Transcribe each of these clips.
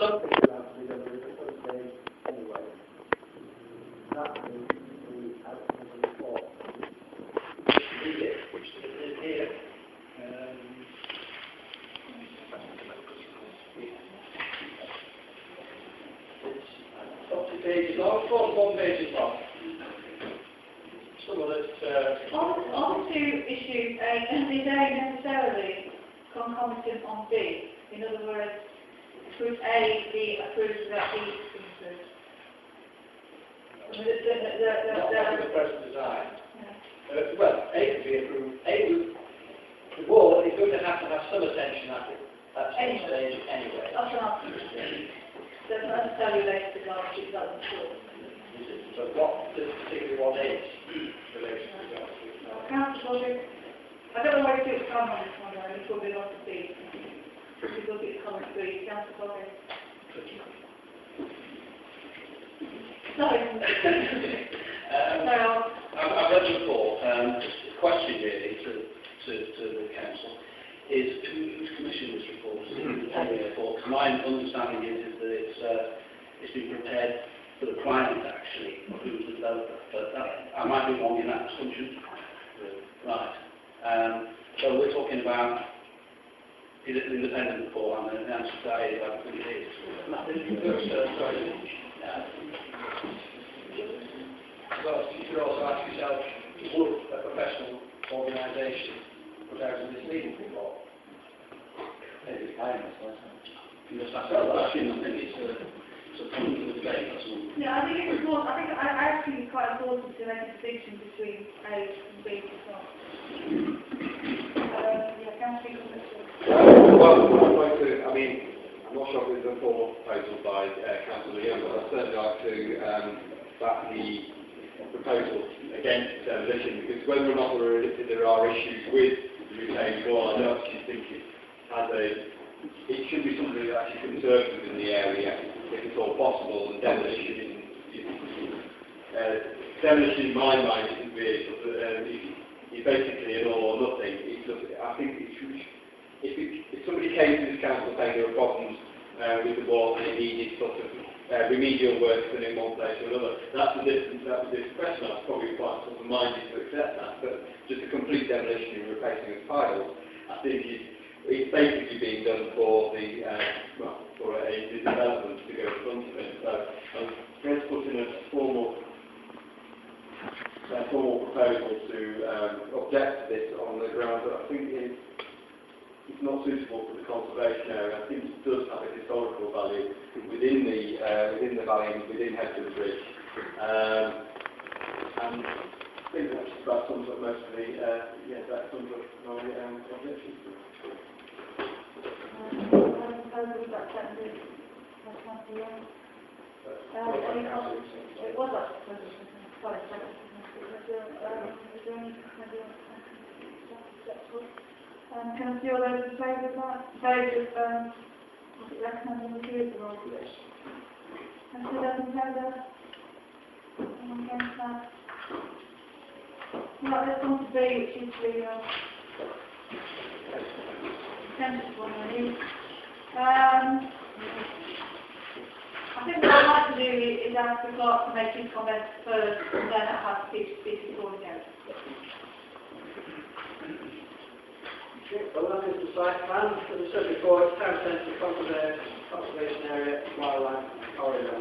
something will have to be done with the first stage anyway. That is the outcome of the report. Which is here. It's up to pages long, 41 pages long. Some of it. On to issue A, is A necessarily concomitant on B? In other words, could A be approved without B being approved? Not the present design. Yeah. Well, A could be approved. The wall is going to have some attention at some stage anyway. That's an answer. So it's not necessarily related to Garden Street Development School. But what does particularly what is relation to Garden Street? Councillor, I don't know why you took time on this one, though. It will be lots of B. If you look at comment 3, Councillor. Sorry. I've read the report. The question really to the council is who's commissioned this report? Because my understanding is that it's been prepared for the client actually, who's the developer. But I might be wrong in that assumption. Right. So we're talking about is it an independent report? And the answer to that is I think it is. Well, you could also ask yourself, would a professional organisation put out a misleading report? Maybe kindness, yes, that's a question. I think it's a point of the debate. Yeah, I think it's important. I think it's quite important to make a distinction between A and B as well. Yeah, Councillor. Well, I'd like to, I'm not sure if it's a formal proposal by Councillor Young, but I'd certainly like to back the proposal against demolition, because whether or not there are issues with the retaining wall, I don't actually think it should be something that actually conserves within the area, if it's all possible, and demolition in my mind isn't really, it's basically an all or nothing. I think if somebody came to this council saying there were problems with the wall and it needed sort of remedial work done in one place or another, that's a different question. I was probably quite sort of minded to accept that, but just a complete demolition and replacing of tiles, I think it's basically being done for the development to go in front of it. So I'm going to put in a formal proposal to object to this on the grounds that I think it's not suitable for the conservation area. I think it does have a historical value within the valley and within Hebden Bridge. And I think that just about sums up most of that sums up my objections. It was up. Sorry. Can I see all those in favour of that? Favour of recommending the refusal? Yes. Can I see those in favour? Anyone against that? Right, let's come to B, which is the contentious one, really. I think what I'd like to do is ask the clerk to make his comments first, and then I'll have to speak before we go. Well, that is the site plan. As I said before, it's town centre, conservation area, wildlife corridor.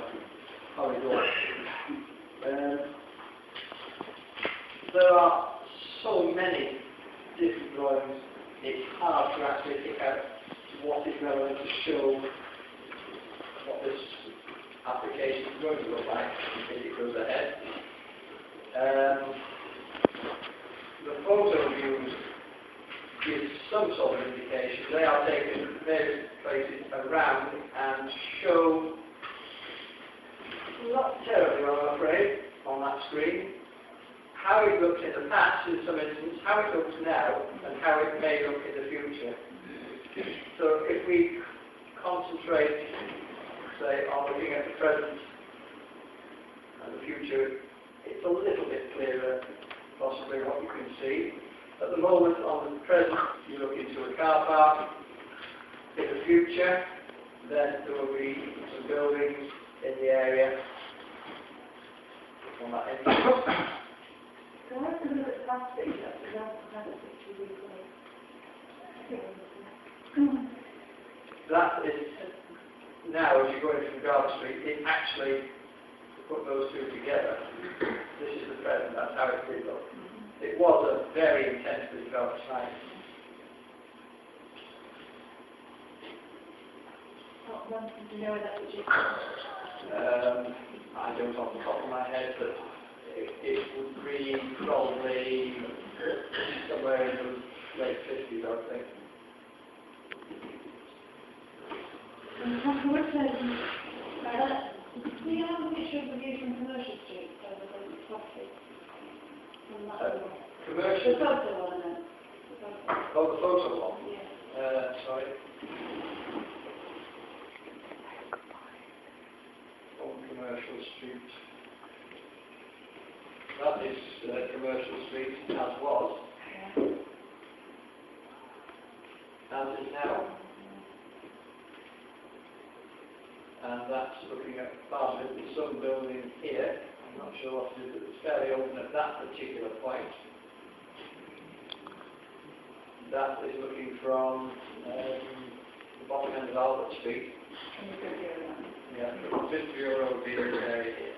There are so many different drawings, it's hard to actually pick out what is relevant to show what this application is going to look like if it goes ahead. The photo views give some sort of indication. They are taken from various places around and show not terribly well, I'm afraid, on that screen, how it looked in the past in some instances, how it looks now, and how it may look in the future. So if we concentrate, say, on looking at the present and the future, it's a little bit clearer, possibly, what you can see. At the moment, on the present, you look into a car park. In the future, then there will be some buildings in the area on that entrance. Can I have a look at plastic, plastic to replace? That is, now as you're going from Garden Street, it actually, to put those two together, this is the present, that's how it did look. It was a very intensely developed site. Do you know where that is? I don't off the top of my head, but it would be probably somewhere in the late 50s, I would think. Councillor Woodson, do you have a picture of the view from Commercial Street over the property? From that one? Commercial? The photo one, then. Oh, the photo one? Yeah. Sorry. On Commercial Street. That is Commercial Street as was, as is now. And that's looking at part of it. There's some building here. I'm not sure what it is, but it's fairly open at that particular point. That is looking from the bottom end of Albert Street. Yeah, the Fitzroy Road being this area here.